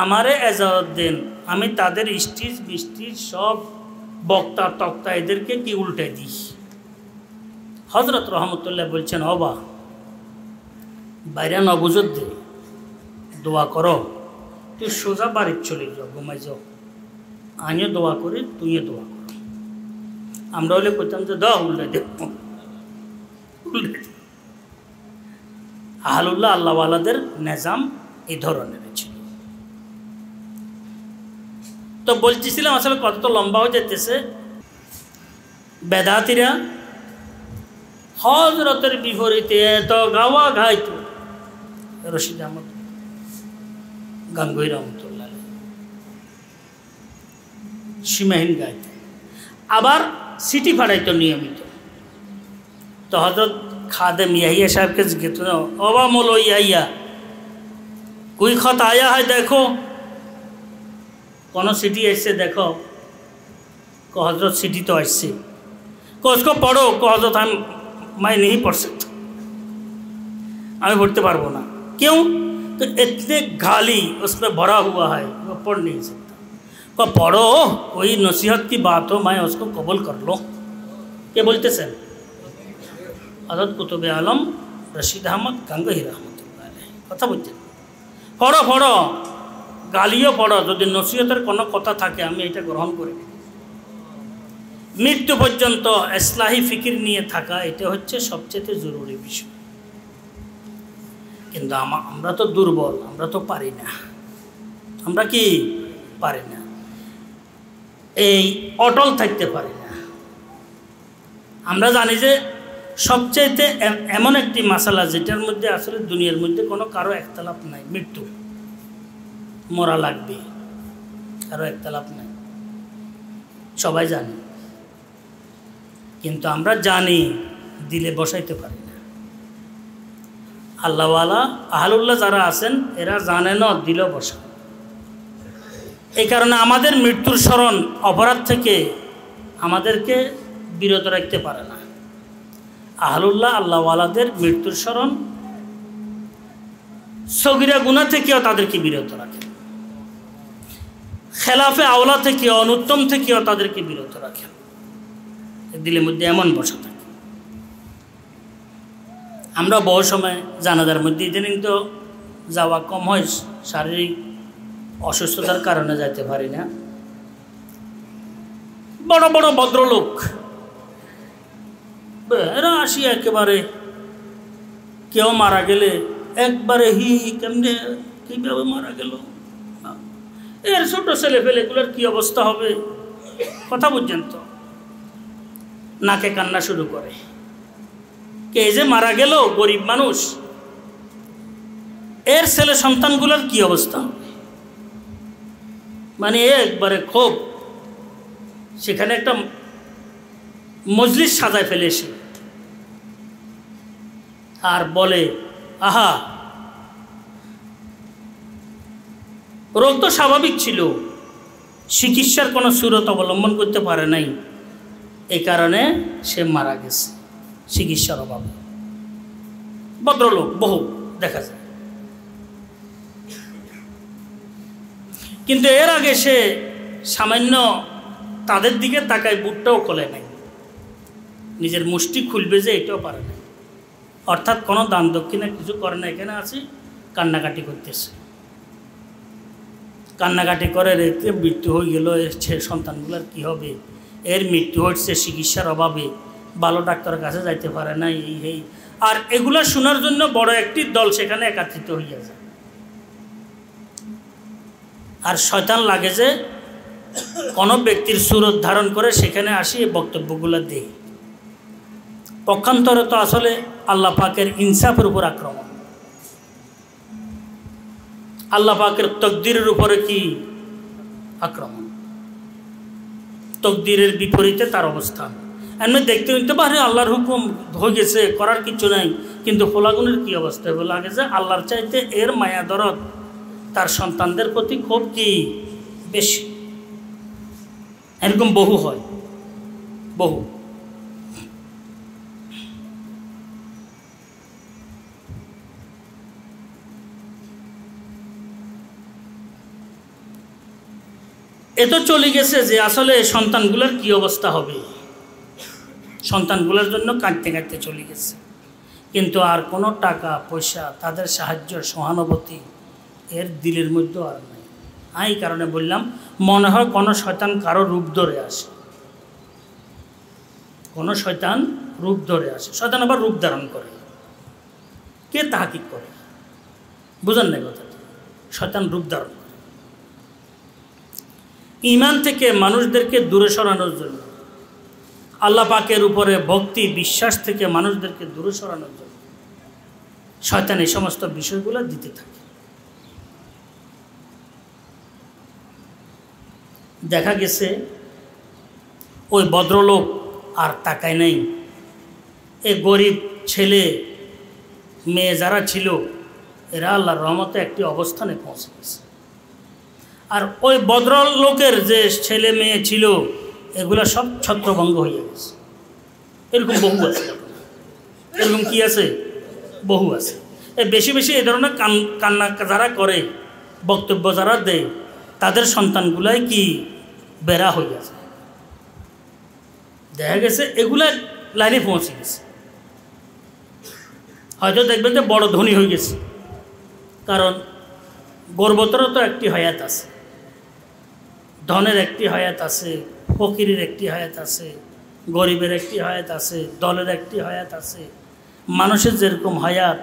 আমারে এজাজত দেন, আমি তাদের স্টিচ বৃষ্টির সব বক্তা তক্তা এদেরকে কি উল্টে দিই। হজরত রহমতুল্লাহ বলছেন, অবা বাইরে ন বুঝে দে, দোয়া করো, তুই সোজা বাড়ির চলে যাও, ঘুমাই যাও, আমিও দোয়া করি, তুইও দোয়া কর। আমরা হলে কইতাম যে দাও উল্টে দেব, আহলুল্লাহ আল্লাহওয়ালাদের নিজাম এই ধরনের ছিল। তো বলতেছিলাম আসলে কত তো লম্বা হয়ে যেতেছে। বেদাতিরা হজরতের বিপরীতে এত গাওয়া গাইতো, রশিদ আহমদ গাঙ্গুই রহমতুল্লাহ সীমাহীন গাইতো, আবার সিটি ফাড়াইতো নিয়মিত। তো হজরত খাদেম ইয়াহিয়া সাহেবকে জিজ্ঞেস, অবা মোলো ইয়াহিয়া कोई खत आया है देखो, कौन सिटी ऐसे देखो। को हजरत सिटी तो ऐसे को उसको पढ़ो। को हजरत मैं नहीं पढ़ सकता, मैं पढ़ते पारबो ना। क्यों? तो इतने गाली उसमें भरा हुआ है, वो पढ़ नहीं सकता। को पढ़ो, कोई नसीहत की बात हो, मैं उसको कबूल कर लो। क्या बोलते सर? हजरत कुतुब आलम रशीद अहमद गंगोही रहमतुल्लाह अलैहि कथा बोलते, पढ़ो पढ़ो, गालिও पढ़ो, যদি নসিহতের কোনো কথা থাকে আমি এটা গ্রহণ করি। মৃত্যু পর্যন্ত ইসলাহি ফিকির নিয়ে থাকা এটা হচ্ছে সবচেয়ে জরুরি বিষয়। কিন্তু আমরা তো দুর্বল, আমরা তো পারি না। আমরা কি পারি না, এই অটল থাকতে পারি না। আমরা জানি যে সবচাইতে এমন একটি মাসালা যেটার মধ্যে আসলে দুনিয়ার মধ্যে কোনো কারো একতলাপ নাই, মৃত্যু, মরা লাগবে, কারো একতলাপ নাই, সবাই জানে। কিন্তু আমরা জানি, দিলে বসাইতে পারি না। আল্লাহওয়ালা আহলুল্লাহ যারা আছেন এরা জানে না, দিলে বসা। এই কারণে আমাদের মৃত্যুর স্মরণ অপরাধ থেকে আমাদেরকে বিরত রাখতে পারে না। আহলুল্লাহ আল্লাহওয়ালাদের মৃত্যুর স্মরণ সগীরা গুনাহ থেকেও তাদেরকে বিরত রাখে, খেলাফে আওলা থেকে, অনুত্তম থেকেও তাদেরকে বিরত রাখে। দিলের মধ্যে এমন বসা থাকে। আমরা বহু সময় জানাজার মধ্যে ইদানিং তো যাওয়া কম হয়, শারীরিক অসুস্থতার কারণে যাইতে পারি না। বড় বড় ভদ্রলোক এরা আসি, একেবারে কেউ মারা গেলে একবারে হি কেমনে কীভাবে মারা গেল, এর ছোট ছেলে পেলেগুলোর কী অবস্থা হবে কথা বুঝছেন তো, নাকে কান্না শুরু করে। কে যে মারা গেল গরিব মানুষ, এর ছেলে সন্তানগুলোর কি অবস্থা হবে, মানে একবারে খুব সেখানে একটা মজলিস সাজায় ফেলেছে আর বলে, আহা রোগ তো স্বাভাবিক ছিল, চিকিৎসার কোনো সুরত অবলম্বন করতে পারে নাই, এই কারণে সে মারা গেছে চিকিৎসার অভাবে। ভদ্রলোক বহু দেখা যায়। কিন্তু এর আগে সে সামান্য তাদের দিকে তাকায়, বুটটাও খোলে নাই, নিজের মুষ্টি খুলবে যে এটাও পারে না। অর্থাৎ কোনো দান দক্ষিণা কিছু করে না, এখানে আছি কান্নাকাটি করতেছে, কান্নাকাটি করে রেখে মৃত্যু হয়ে গেল, এর সন্তানগুলোর কি হবে, এর মৃত্যু হচ্ছে চিকিৎসার অভাবে, ভালো ডাক্তারের কাছে যাইতে পারে না, এই আর এগুলো শোনার জন্য বড় একটি দল সেখানে একত্রিত হইয়া যায়। আর শয়তান লাগে যে কোনো ব্যক্তির সুরত ধারণ করে সেখানে আসি এই বক্তব্যগুলো দেয়। পক্ষান্তরে তো আসলে আল্লাহ পাকের ইনসাফের উপর আক্রমণ, আল্লাহ পাকের তকদিরের উপরে কি আক্রমণ, তকদিরের বিপরীতে তার অবস্থান। এমনি দেখতে নিতে পারে আল্লাহর হুকুম হয়ে গেছে, করার কিছু নাই, কিন্তু ফলাগুনের কি অবস্থা হবে, লাগে যে আল্লাহর চাইতে এর মায়া দরদ তার সন্তানদের প্রতি খুব কি বেশি। এরকম বহু হয়, বহু। এত চলে গেছে যে আসলে সন্তানগুলোর কি অবস্থা হবে, সন্তানগুলোর জন্য কাঁদতে কাঁদতে চলে গেছে, কিন্তু আর কোনো টাকা পয়সা তাদের সাহায্য সহানুভূতি এর দিলের মধ্যে আর নাই। এই কারণে বললাম মনে হয় কোনো শয়তান কারো রূপ ধরে আসে, কোনো শয়তান রূপ ধরে আসে। শয়তান আবার রূপ ধারণ করে, কে তাহাকিক করে, বুঝেন না কথাটা? শয়তান রূপ ধারণ করে ঈমান থেকে মানুষদেরকে দূরে সরানোর জন্য, আল্লাহ পাকের উপরে ভক্তি বিশ্বাস থেকে মানুষদেরকে দূরে সরানোর জন্য শয়তান এই সমস্ত বিষয়গুলো দিতে থাকে। দেখা গেছে ওই ভদ্রলোক আর তাকায় নাই, এই গরিব ছেলে মেয়ে যারা ছিল এরা আল্লাহর রহমতে একটি অবস্থানে পৌঁছে গেছে। আর ওই ভদ্রলোকের যে ছেলে মেয়ে ছিল এগুলো সব ছত্রভঙ্গ হয়ে গেছে। এরকম বহু আছে, এরকম কি আছে, বহু আছে। বেশি বেশি এই ধরনের কান্না যারা করে, বক্তব্য যারা দেয়, তাদের সন্তানগুলাই কি বেড়া হয়ে গেছে। দেখা গেছে এগুলা লাইনে পৌঁছে গেছে। হয়তো দেখবেন যে বড় ধনী হয়ে গেছে, কারণ গর্বতরও তো একটি হায়াত আছে, ধনের একটি হায়াত আছে, ফকিরের একটি হায়াত আছে, গরিবের একটি হায়াত আছে, দলের একটি হায়াত আছে। মানুষের যেরকম হায়াত,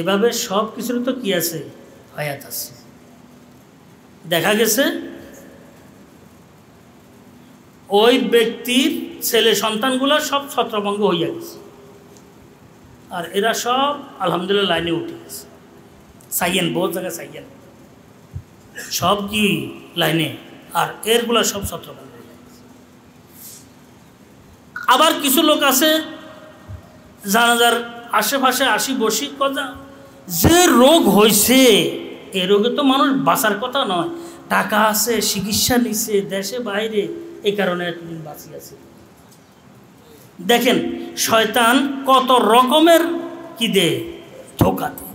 এভাবে সব কিছুর তো কি আছে, হায়াত আছে। দেখা গেছে ওই ব্যক্তির ছেলে সন্তানগুলো সব ছত্রভঙ্গ হইয়া গেছে, আর এরা সব আলহামদুলিল্লাহ লাইনে উঠে গেছে। সাইয়েন বহুত জায়গায় সাইয়েন সব কি লাইনে, আর এরগুলা সব ছত্রভঙ্গ হয়ে গেছে। আবার কিছু লোক আছে জানাজার আশেপাশে আসি বসি কথা, যে রোগ হয়েছে এ রোগে তো মানুষ বাঁচার কথা নয়, টাকা আছে, চিকিৎসা নিচ্ছে দেশে বাইরে, এই কারণে এতদিন বাঁচি আছে। দেখেন শয়তান কত রকমের কি দে, ধোকা দে,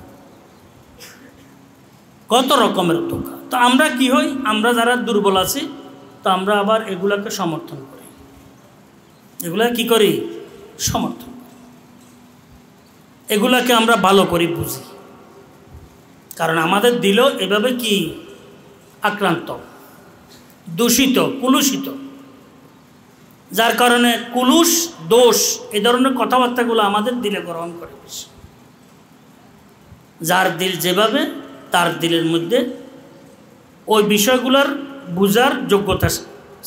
কত রকমের ধোকা। তো আমরা কি হই, আমরা যারা দুর্বল আছি, তো আমরা আবার এগুলাকে সমর্থন করি, এগুলা কি করি, সমর্থন করি, এগুলাকে আমরা ভালো করে বুঝি। কারণ আমাদের দিল এভাবে কি আক্রান্ত, দূষিত, কুলুষিত, যার কারণে কুলুষ দোষ এই ধরনের কথাবার্তাগুলো আমাদের দিলে গ্রহণ করে বেশি। যার দিল যেভাবে, তার দিলের মধ্যে ওই বিষয়গুলোর বুঝার যোগ্যতা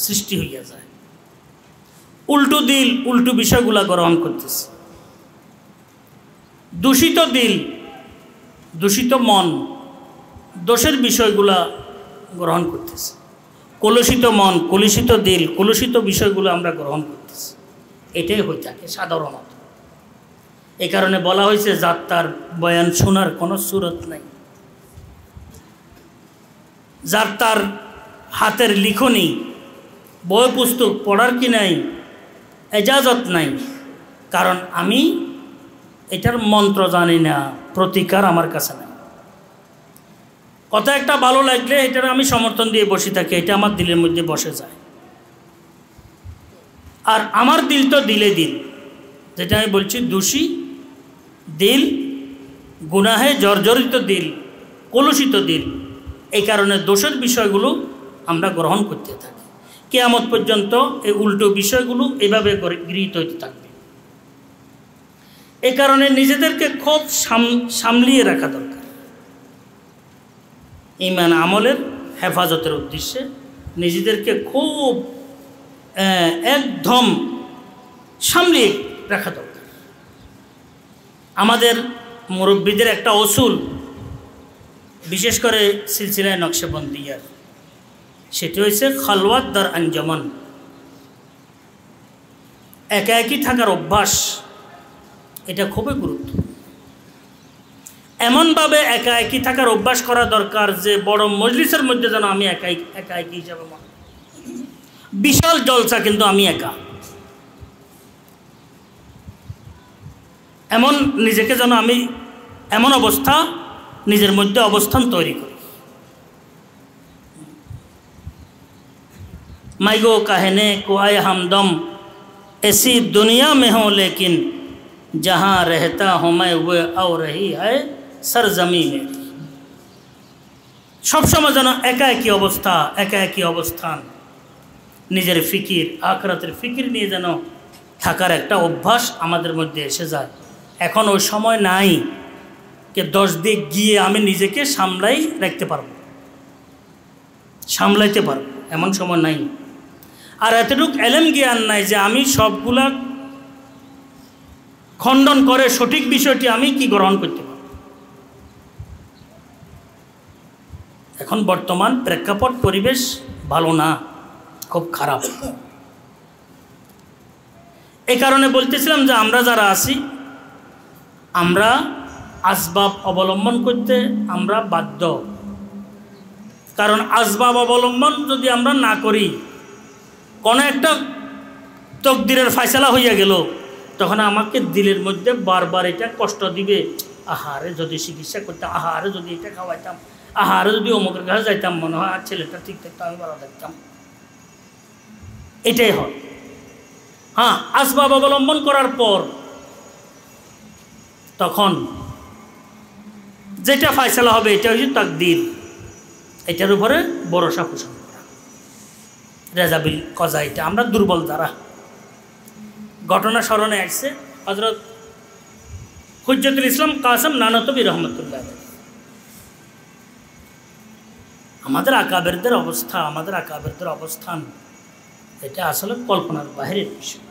সৃষ্টি হইয়া যায়। উল্টো দিল উল্টো বিষয়গুলা গ্রহণ করতেছে। দূষিত দিল, দূষিত মন দোষের বিষয়গুলা গ্রহণ করতেছে। কলুষিত মন, কলুষিত দিল, কলুষিত বিষয়গুলো আমরা গ্রহণ করতেছি। এটাই হয়ে থাকে সাধারণত। এই কারণে বলা হয়েছে যার তার বয়ান শোনার কোনো সুরত নাই, যার তার হাতের লিখনি, বই পুস্তক পড়ার কি নাই, এজাজত নাই। কারণ আমি এটার মন্ত্র জানি না, প্রতিকার আমার কাছে নাই। কথা একটা ভালো লাগলে এটার আমি সমর্থন দিয়ে বসে থাকি, এটা আমার দিলের মধ্যে বসে যায়। আর আমার দিল তো দিলে দিল, যেটা আমি বলছি দোষী দিল, গুনাহে জর্জরিত দিল, কলুষিত দিল। এই কারণে দোষের বিষয়গুলো আমরা গ্রহণ করতে থাকি। কিয়ামত পর্যন্ত এই উল্টো বিষয়গুলো এভাবে গৃহীত হতে থাকবে। এই কারণে নিজেদেরকে খুব সামলিয়ে রাখা দরকার। ঈমান আমলের হেফাজতের উদ্দেশ্যে নিজেদেরকে খুব একদম সামলিয়ে রাখা দরকার। আমাদের মুরব্বীদের একটা অসুল, বিশেষ করে সিলসিলায় নকশবন্দিয়ার, সেটি হয়েছে খালওয়াত দার আঞ্জমান, একা একই থাকার অভ্যাস। এটা খুবই গুরুত্বপূর্ণ। এমনভাবে একা একই থাকার অভ্যাস করা দরকার যে বড় মজলিসের মধ্যে যেন আমি একা একই হিসাবে মনে, বিশাল জলসা কিন্তু আমি একা, এমন নিজেকে যেন আমি এমন অবস্থা নিজের মধ্যে অবস্থান তৈরি করি। মাইগো কাহেনে কোয়ায় হামদম ऐसी दुनिया में हो लेकिन जहाँ रहता हूँ मैं वो और रही है सरजमी में। সবসময় যেন একা একই অবস্থা, একা একই অবস্থান, নিজের ফিকির আখিরাতের ফিকির নিয়ে যেন থাকার একটা অভ্যাস আমাদের মধ্যে এসে যায়। এখন ওই সময় নাই যে 10 দিক গিয়ে আমি নিজেকে রাখতে পারবো, সামলাইতে পারবো, এমন সময় নাই। আর এতটুক এলেম জ্ঞান নাই যে আমি সবগুলা খণ্ডন করে সঠিক বিষয়টি আমি কি গ্রহণ করতে পারব। এখন বর্তমান প্রেক্ষাপট পরিবেশ ভালো না, খুব খারাপ। এই কারণে বলতেছিলাম যে আমরা যারা আছি, আমরা আসবাব অবলম্বন করতে আমরা বাধ্য। কারণ আসবাব অবলম্বন যদি আমরা না করি, কোনো একটা তকদিরের ফয়সালা হইয়া গেল, তখন আমাকে দিলের মধ্যে বারবার এটা কষ্ট দিবে, আহারে যদি চিকিৎসা করতাম, আহারে যদি এটা খাওয়াইতাম, আহারে যদি অমুকের কাছে যাইতাম, মনে হয় আর ছেলেটা ঠিক থাকতো, আমি ভালো থাকতাম। এটাই হয়। হ্যাঁ, আসবাব অবলম্বন করার পর তখন যেটা ফয়সালা হবে এটা হচ্ছে তাকদীর, এটার উপরে ভরসা পোষণ করা, রেজাবিল কজা। এটা আমরা দুর্বল যারা। ঘটনা স্মরণে আসছে হযরত হুজ্জতুল ইসলাম কাসেম নানতবী রহমতুল্লাহ। আমাদের আকাবেরদের অবস্থা, আমাদের আকাবেরদের অবস্থান, এটা আসলে কল্পনার বাহিরের বিষয়।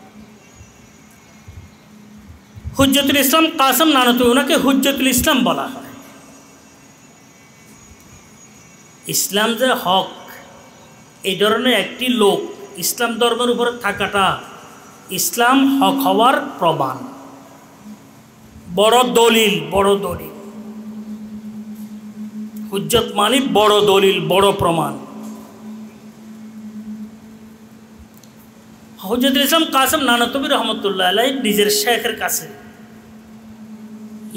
হুজ্জতুল ইসলাম কাসেম নানতবী, ওনাকে হুজ্জতুল ইসলাম বলা হয়। ইসলাম যে হক, এই ধরনের একটি লোক ইসলাম ধর্মের উপরে থাকাটা ইসলাম হক হওয়ার প্রমাণ, বড় দলিল, বড় দলিল। হুজ্জত মানে বড় দলিল, বড় প্রমাণ। হুজ্জতুল ইসলাম কাসেম নানতবী রহমতুল্লাহ আলাইহি নিজের শেখের কাছে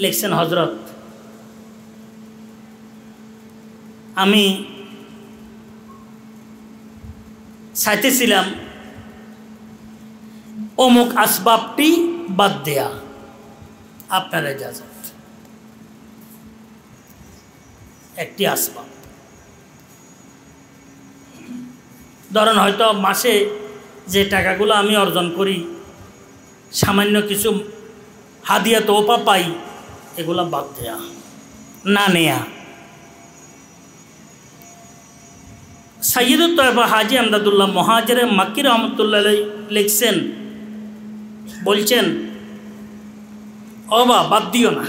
লিখছেন, হজরত আমি চাইতেছিলাম অমুক আসবাবটি বাদ দেয়া, আপনার ইজাজত। একটি আসবাব ধরেন, হয়তো মাসে যে টাকাগুলো আমি অর্জন করি, সামান্য কিছু হাদিয়া তোপা পাই, এগুলা বাদ দেয়া, না নেয়া। সাইয়্যিদুত তয়বা হাজি আমদাদুল্লাহ মুহাজিরে মাক্কি রহমতুল্লাহ লিখছেন, বলছেন, ও বা বাদ দিও না,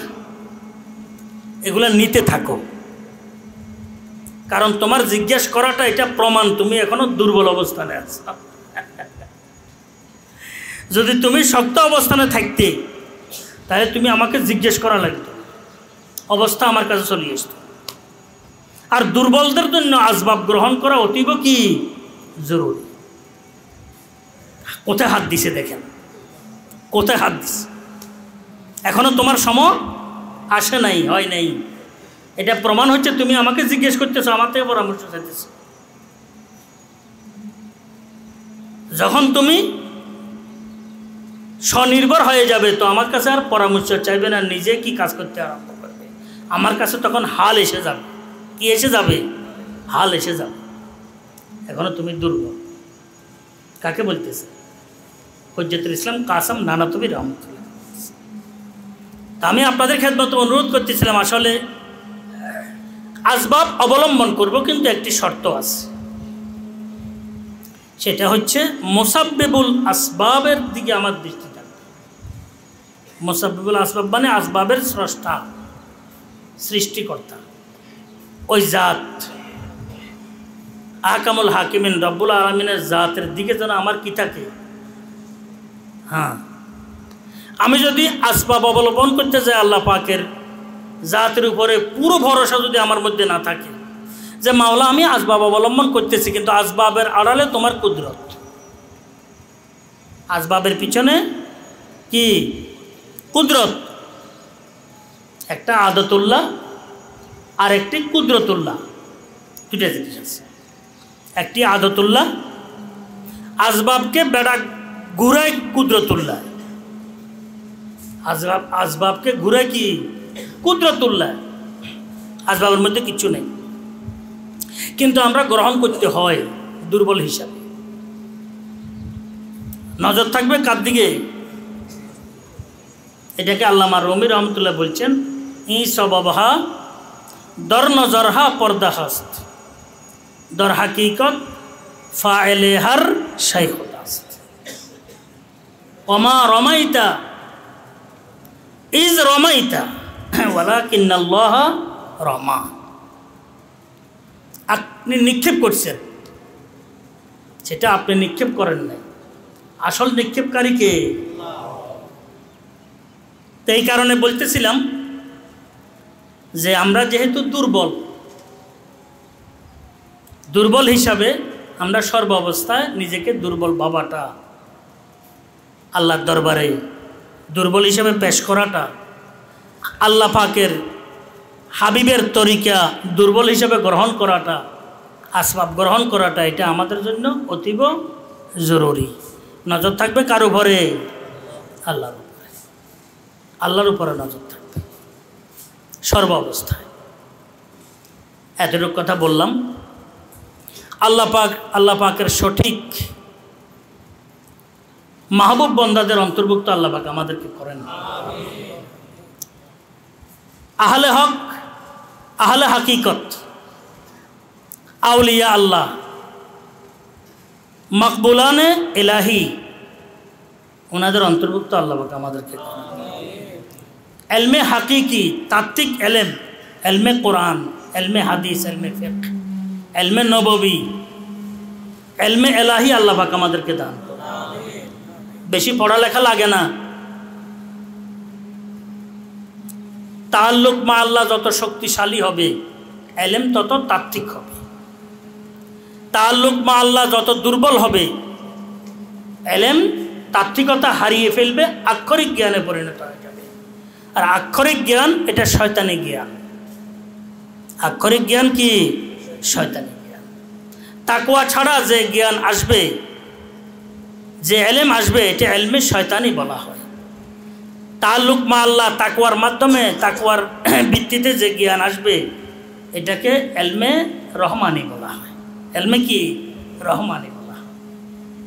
এগুলা নিতে থাকো। কারণ তোমার জিজ্ঞেস করাটা এটা প্রমাণ তুমি এখনো দুর্বল অবস্থানে আছো। যদি তুমি শক্ত অবস্থানে থাকতে, তাহলে তুমি আমাকে জিজ্ঞেস করা লাগতো, অবস্থা আমার কাছে চলে আসতো। আর দুর্বলদের জন্য আসবাব গ্রহণ করা অতীব কি জরুরি। কোথায় হাত দিছে দেখেন, কোথায় হাত দিছে। এখনো তোমার সময় আসে নাই, হয় নাই। এটা প্রমাণ হচ্ছে তুমি আমাকে জিজ্ঞেস করতেছো, আমার থেকে পরামর্শ চাইতেছো। যখন তুমি স্বনির্ভর হয়ে যাবে, তো আমার কাছে আর পরামর্শ চাইবে না, নিজে কি কাজ করতে আরম্ভ করবে। আমার কাছে তখন হাল এসে যাবে। কি এসে যাবে? হাল এসে যাবে। এখনো তুমি দুর্বল। কাকে বলতেছে? হুজ্জতুল ইসলাম কাসেম নানতবী রহমতুল্লাহ। তা আমি আপনাদের খেদমতে অনুরোধ করতেছিলাম, আসলে আসবাব অবলম্বন করব, কিন্তু একটি শর্ত আছে, সেটা হচ্ছে মুসাব্বিবুল আসবাবের দিকে আমার দৃষ্টি থাকবে। মুসাব্বিবুল আসবাব মানে আসবাবের স্রষ্টা, সৃষ্টিকর্তা, ওই জাত আহকামুল হাকিমিন রব্বুল আলামিনের জাতের দিকে যেন আমার কি থাকে। হ্যাঁ, আমি যদি আসবাব অবলম্বন করতে যাই আল্লাহ পাকের জাতের উপরে পুরো ভরসা যদি আমার মধ্যে না থাকে, যে মাওলা আমি আসবাব অবলম্বন করতেছি কিন্তু আসবাবের আড়ালে তোমার কুদরত, আসবাবের পিছনে কি কুদরত, একটা আদতুল্লাহ আর একটি কুদরতুল্লাহ, দুটা জিনিস আছে। একটি আদতুল্লাহ, আসবাবকে বেড়া ঘুরায় কুদরতুল্লাহ, আসবাবকে ঘুরায় কি কুদরতুল্লাহ, আসবাবের মধ্যে কিচ্ছু নেই, কিন্তু আমরা গ্রহণ করতে হয় দুর্বল হিসাবে। নজর থাকবে কার দিকে? এটাকে আল্লামা রুমি রহমতুল্লাহ বলছেন, ই সবাবহা দর নজরহা পর্দা হস্ত, দর হাকিকত ফায়েলে হার শাইখুল আস্ত, ওমা রমাইতা ইজ রমাইতা ওয়ালাকিন্নাল্লাহ রমা। আপনি নিক্ষেপ করছেন, সেটা আপনি নিক্ষেপ করেন নাই, আসল নিক্ষেপকারী কে? তো এই কারণে বলতেছিলাম যে আমরা যেহেতু দুর্বল হিসাবে আমরা সর্ব অবস্থায় নিজেকে দুর্বল ভাবাটা, আল্লাহর দরবারে দুর্বল হিসাবে পেশ করাটা, আল্লাহ পাকের হাবিবের তরিকা দুর্বল হিসাবে গ্রহণ করাটা, আসবাব গ্রহণ করাটা, এটা আমাদের জন্য অতীব জরুরি। নজর থাকবে কার উপরে? আল্লাহর উপরে, আল্লাহর উপরে নজর থাকবে সর্ব অবস্থায়। এতটুকু কথা বললাম। আল্লাহ পাকের সঠিক মাহবুব বন্দাদের অন্তর্ভুক্ত আল্লাহ পাক আমাদেরকে করেন। আহলে হক, আহলে হাকিকত, আউলিয়া আল্লাহ, মকবুলানে ইলাহি, ওনাদের অন্তর্ভুক্ত আল্লাহ পাক আমাদেরকে করেন। এলমে হাকিকি, তাত্ত্বিক এলেম, এলমে কোরআন, এলমে হাদিস, এলমে ফিকহ, এলমে নববী, এলমে এলাহি আল্লাহ পাক আমাদেরকে দান। বেশি পড়ালেখা লাগে না, তাআল্লুক মা আল্লাহ যত শক্তিশালী হবে এলেম তত তাত্ত্বিক হবে, তাআল্লুক মা আল্লাহ যত দুর্বল হবে এলেম তাত্ত্বিকতা হারিয়ে ফেলবে, আক্ষরিক জ্ঞানে পরিণত হয়ে যাবে। আর আক্ষরিক জ্ঞান এটা শয়তানি জ্ঞান। আক্ষরিক জ্ঞান কি? শয়তানি জ্ঞান। তাকওয়া ছাড়া যে জ্ঞান আসবে, যে এলেম আসবে, এটা এলমে শয়তানি বলা হয়। তাআল্লুক মা আল্লাহ তাকওয়ার মাধ্যমে, তাকওয়ার ভিত্তিতে যে জ্ঞান আসবে এটাকে এলমে রহমানি বলা হয়। এলমে কি? রহমানি বলা হয়।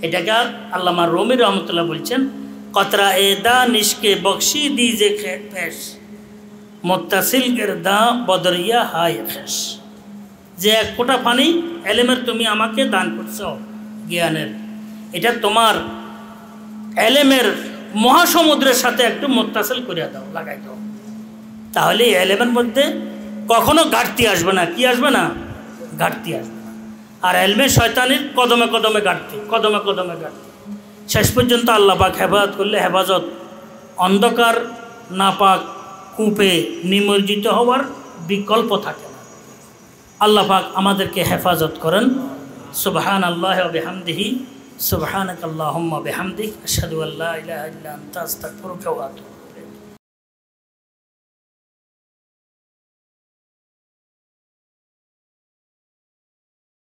এটাকে আল্লামা রুমি রহমতুল্লাহ বলছেন, কতরা এ দা নিষ্কে বখশি দিজে পেশ, মুত্তাসিল গেরদা বদরিয়া হায় খেস। যে এক ফোঁটা পানি এলেমের তুমি আমাকে দান করছো, জ্ঞানের, এটা তোমার এলেমের মহাসমুদ্রের সাথে একটু মুত্তাসিল করিয়া দাও, লাগাই দাও, তাহলে এলেমের মধ্যে কখনো ঘাটতি আসবে না। কি আসবে না? ঘাটতি আসবে না। আর এলমে শয়তানির কদমে কদমে ঘাটতি, কদমে কদমে ঘাটতি। শেষ পর্যন্ত আল্লাহ পাক হেফাজত করলে হেফাজত অন্ধকার নাপাক কূপে নিমজ্জিত হওয়ার বিকল্প থাকে না। আল্লাহ পাক আমাদেরকে হেফাজত করেন। সুবহান আল্লাহ ওয়া বিহামদিহি, সুবহানাকাল্লাহুম্মা বিহামদিক, আশহাদু আল্লা ইলাহা ইল্লা আনতা, আস্তাগফিরুকা ওয়া আতুবু।